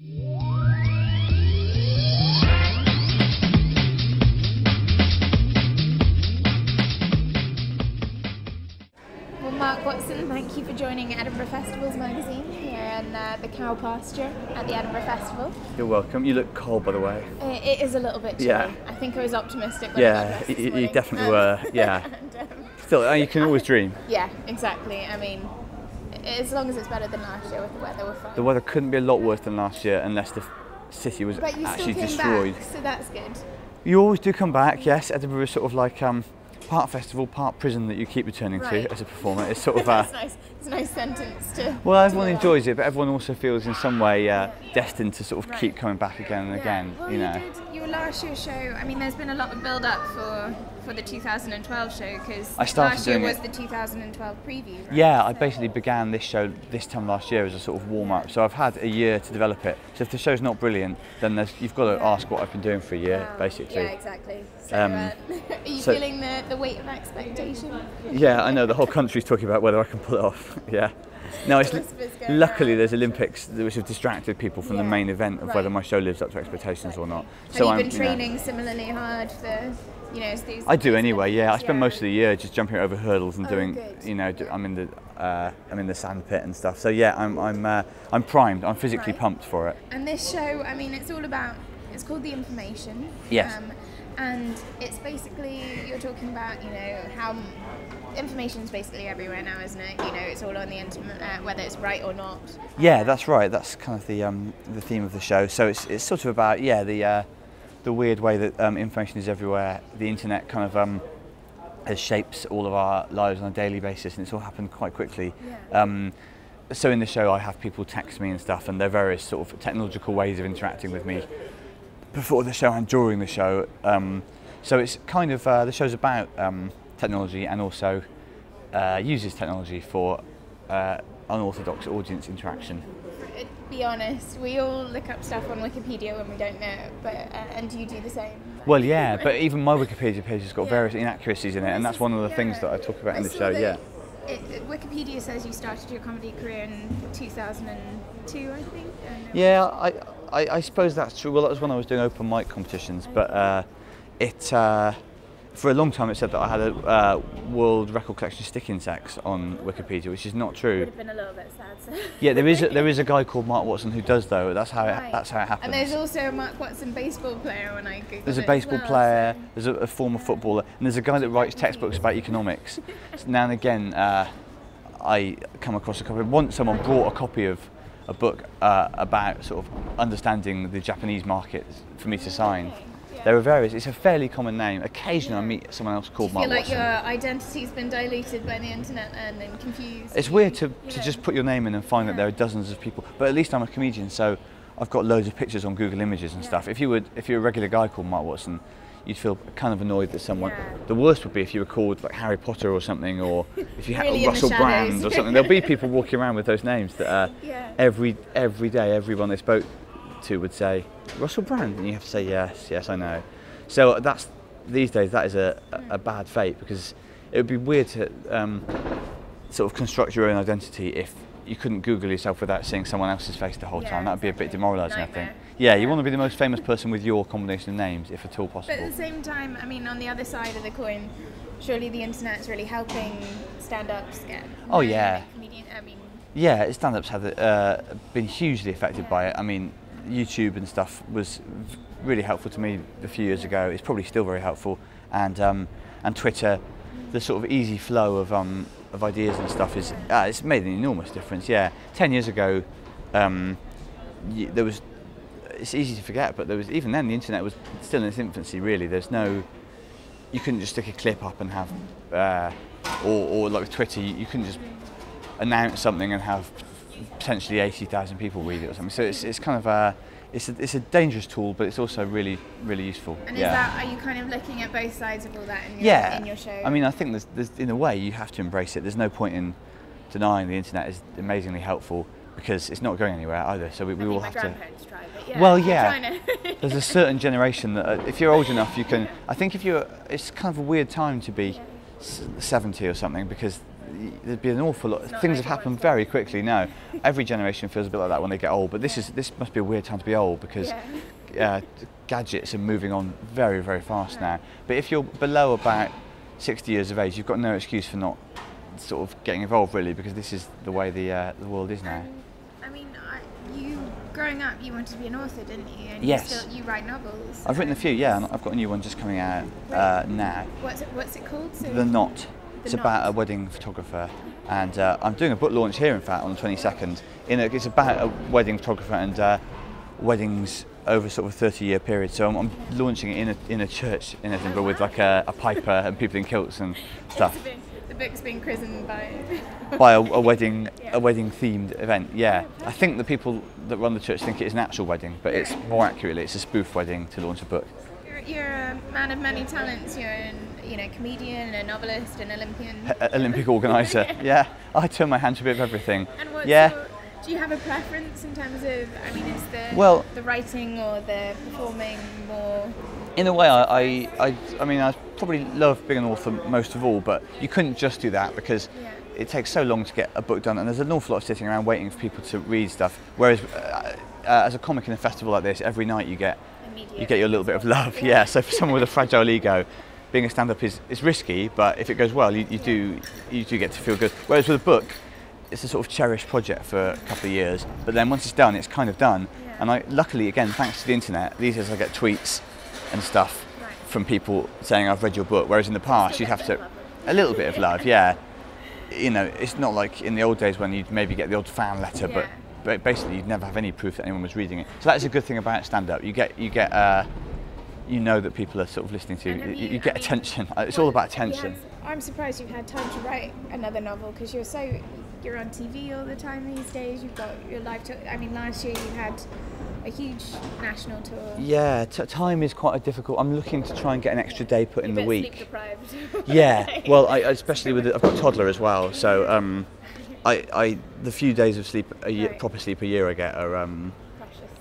Well, Mark Watson, thank you for joining Edinburgh Festival's magazine here in the cow pasture at the Edinburgh Festival. You're welcome. You look cold, by the way. It is a little bit chilly. Yeah. I think I was optimistic when I got dressed this morning. You definitely were. Yeah. And, Still, you can always dream. yeah, exactly. I mean, as long as it's better than last year with the weather, we're fine. The weather couldn't be a lot worse than last year unless the city was But you actually still came destroyed. back, so that's good. You always do come back, yes. Edinburgh is sort of like part festival, part prison that you keep returning Right. to as a performer. It's sort of That's nice. It's a nice sentence to. well, everyone enjoys it, but everyone also feels in some way destined to sort of keep coming back again and again. Well, you know. did your last year's show. I mean, there's been a lot of build up for the 2012 show because last year was the 2012 preview. Right? Yeah, I basically began this show this time last year as a sort of warm-up, so I've had a year to develop it. So if the show's not brilliant, then you've got to ask what I've been doing for a year, basically. Yeah, exactly. So, are you feeling the weight of expectation? Yeah, I know, the whole country's talking about whether I can pull it off, yeah. No, it's luckily there's Olympics which have distracted people from the main event of whether my show lives up to expectations or not. So have you been training similarly hard for, these? I do anyway. Yeah, I spend most of the year just jumping over hurdles and doing. Good. I'm in the sand pit and stuff. So yeah, I'm primed. I'm physically pumped for it. And this show, I mean, it's all about. It's called The Information. Yes. And it's basically you're talking about how information's basically everywhere now, isn't it? It's all on the internet, whether it's right or not. Yeah, that's right. That's kind of the theme of the show. So it's sort of about the weird way that information is everywhere. The internet kind of shapes all of our lives on a daily basis, and it's all happened quite quickly. Yeah. So in the show, I have people text me and stuff, and there are various sort of technological ways of interacting with me before the show and during the show. So it's kind of the show's about technology and also uses technology for unorthodox audience interaction. Be honest, we all look up stuff on Wikipedia when we don't know it, but and do you do the same? Well, yeah, but even my Wikipedia page has got various inaccuracies in it, and that's one of the things that I talk about in the show. Yeah. Wikipedia says you started your comedy career in 2002, I think. Yeah, I suppose that's true. Well, that was when I was doing open mic competitions, but for a long time it said that I had a world record collection of stick insects on Wikipedia, which is not true. Would have been a little bit sad. So. Yeah, there is a guy called Mark Watson who does though. That's how it happens. And there's also a Mark Watson baseball player when I Googled. There's a baseball player. There's a former footballer, and there's a guy that writes textbooks about economics. So now and again, I come across a copy. Once someone brought a copy of a book about sort of understanding the Japanese market for me to sign. There are various. It's a fairly common name. Occasionally I meet someone else called Mark Watson. Do you feel like your identity's been diluted by the internet and then confused? It's weird to just put your name in and find that there are dozens of people. But at least I'm a comedian, so I've got loads of pictures on Google Images and stuff. If you're a regular guy called Mark Watson, you'd feel kind of annoyed that someone. The worst would be if you were called like Harry Potter or something, or if you had really Russell Brand or something. There'll be people walking around with those names that every day, everyone they spoke to would say Russell Brand, and you have to say yes, I know. So these days that is a bad fate, because it would be weird to sort of construct your own identity if you couldn't Google yourself without seeing someone else's face the whole time. That would be a bit demoralising, I think. Yeah, you want to be the most famous person with your combination of names, if at all possible. But at the same time, I mean, on the other side of the coin, surely the internet's really helping stand-ups get. Oh yeah. Yeah, stand-ups have been hugely affected by it. I mean, YouTube and stuff was really helpful to me a few years ago. It's probably still very helpful, and Twitter, the sort of easy flow of ideas and stuff is it's made an enormous difference. Yeah, 10 years ago, there was. It's easy to forget, but there was even then the internet was still in its infancy. Really, you couldn't just stick a clip up and have, or like with Twitter, you couldn't just announce something and have potentially 80,000 people read it or something. So it's kind of it's a dangerous tool, but it's also really useful. And are you kind of looking at both sides of all that in your show? I mean, I think there's in a way you have to embrace it. There's no point in denying the internet is amazingly helpful, because it's not going anywhere either. So we all have to. Try, but well, yeah. There's a certain generation that if you're old enough, you can. I think it's kind of a weird time to be 70 or something, because there'd be an awful lot. Things have happened very quickly now. Every generation feels a bit like that when they get old, but this must be a weird time to be old because gadgets are moving on very, very fast now. But if you're below about 60 years of age, you've got no excuse for not sort of getting involved really, because this is the way the world is now. I mean, you growing up, you wanted to be an author, didn't you? And Yes. you write novels. I've written a few, yeah, and I've got a new one just coming out now. What's it called? The Knot. It's about a wedding photographer, and I'm doing a book launch here, in fact, on the 22nd. It's about a wedding photographer and weddings over sort of a 30-year period. So I'm launching it in a church in Edinburgh with like a piper and people in kilts and stuff. The book's being christened by a wedding themed event. Yeah, I think the people that run the church think it is an actual wedding, but it's more accurately it's a spoof wedding to launch a book. You're a man of many talents. You're a comedian, a novelist, an Olympian. Olympic organiser. Yeah, I turn my hand to a bit of everything. And do you have a preference in terms of? I mean, is the writing or the performing more? In a way, I mean, I probably love being an author most of all, but you couldn't just do that because it takes so long to get a book done, and there's an awful lot of sitting around waiting for people to read stuff. Whereas, as a comic in a festival like this, every night you get your little bit of love. Yeah. So for someone with a fragile ego, being a stand-up is risky, but if it goes well, you do get to feel good. Whereas with a book, it's a sort of cherished project for a couple of years, but then once it's done, it's kind of done. Yeah. And I, luckily, again, thanks to the internet, these days I get tweets and stuff from people saying I've read your book, whereas in the past you'd have to a little bit of love, yeah. You know, it's not like in the old days when you'd maybe get the odd fan letter, but basically you'd never have any proof that anyone was reading it. So that's a good thing about stand-up. You get you know that people are sort of listening to you. You get attention. It's all about attention. I'm surprised you've had time to write another novel because you're on TV all the time these days. You've got your live tour. I mean, last year you had a huge national tour. Yeah, time is quite difficult. I'm looking to try and get an extra day put in the week. Sleep deprived. Yeah, well, especially with I've got a toddler as well, so the few days of sleep proper sleep a year I get are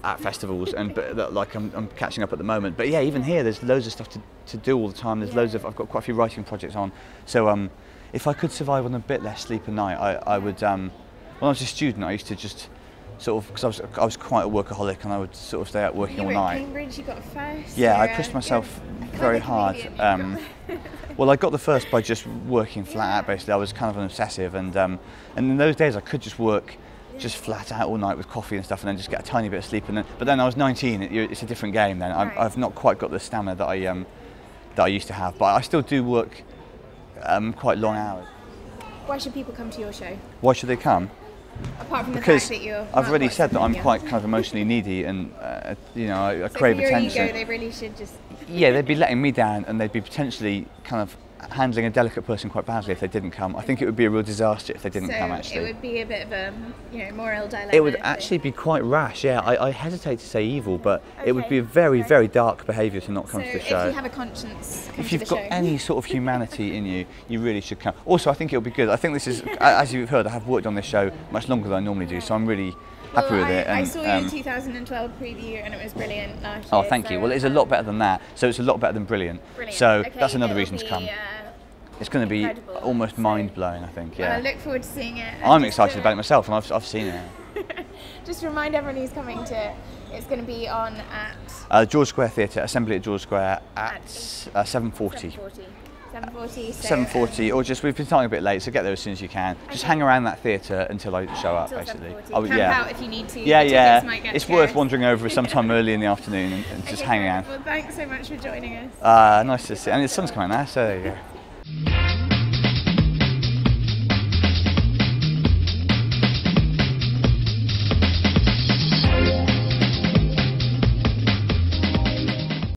at festivals, and like I'm catching up at the moment. But yeah, even here there's loads of stuff to do all the time. There's loads of I've got quite a few writing projects on. So if I could survive on a bit less sleep a night, I would. When I was a student, I used to just sort of, because I was quite a workaholic, and I would sort of stay out working all night. Cambridge, you got a first. Yeah, I pushed myself very hard. Well, I got the first by just working flat out. Basically, I was kind of an obsessive, and in those days I could just work just flat out all night with coffee and stuff, and then just get a tiny bit of sleep. But then I was 19. It's a different game then. I've not quite got the stamina that I used to have, but I still do work quite long hours. Why should people come to your show? Why should they come? Apart from because the fact that you're I've already said that I'm quite kind of emotionally needy, and I crave attention. Ego, they really should just. Yeah, they'd be letting me down, and they'd be potentially kind of handling a delicate person quite badly if they didn't come. I think it would be a real disaster if they didn't come. Actually, it would be a bit of a moral dilemma. It would actually be quite rash. Yeah, I hesitate to say evil, but it would be a very, very dark behaviour to not come to the show. If you have a conscience, come if you've to the got show. any sort of humanity in you, you really should come. Also, I think it'll be good. I think this is, as you've heard, I have worked on this show much longer than I normally do, so I'm really happy with it. And I saw your 2012 preview, and it was brilliant last year. Oh, thank you. Well, it's a lot better than that. So it's a lot better than brilliant. So that's another reason to come. It's going to be almost mind-blowing, I think. Yeah. Well, I look forward to seeing it. I'm excited about it myself, and I've seen it. Just remind everyone who's coming to. It's going to be on at George Square Theatre, Assembly at George Square at 7:40. 7:40. 7:40, or just we've been starting a bit late, so get there as soon as you can. Just hang around that theatre until I show up, basically. Camp out if you need to. Yeah. It's worth wandering over sometime early in the afternoon and just hanging out. Well, thanks so much for joining us. Nice to see, and the sun's coming out, so there you go.